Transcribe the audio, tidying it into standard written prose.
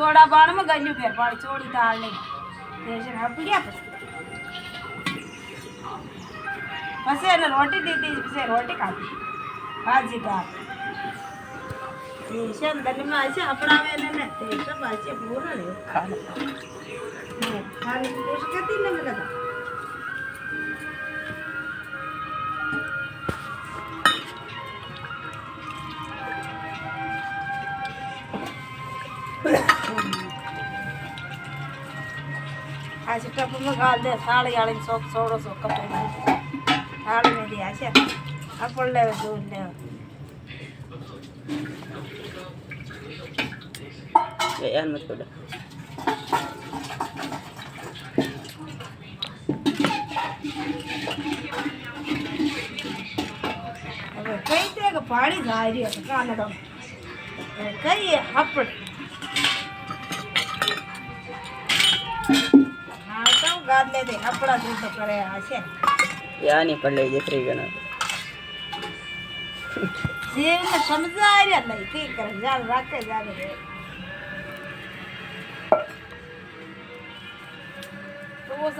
soda बाण में गन्यू फेर पानी छोड़ी दाल नहीं जैसे हपड़िया पसे ने रोटी दी दी पसे रोटी खाती भाजी दाल ये अंदर में ऐसे अपना में ने ते सब ऐसे पूरा ले खाने कुछ कहती नहीं लगा ऐसे टप में गाल दे थाली वाले सोक सोड़ो सो कपड़े थाली में दिया ऐसे अपन ले दूध ले ये यार मत पड़ा अब कई ते का पानी जा रही है कान दम कई हपड़ गाद ले दे अपना दूध करे ऐसे या नहीं पड़ ले जैसे गना जीव में समझा रहा नहीं की कर जा रखे जा रहे तो वो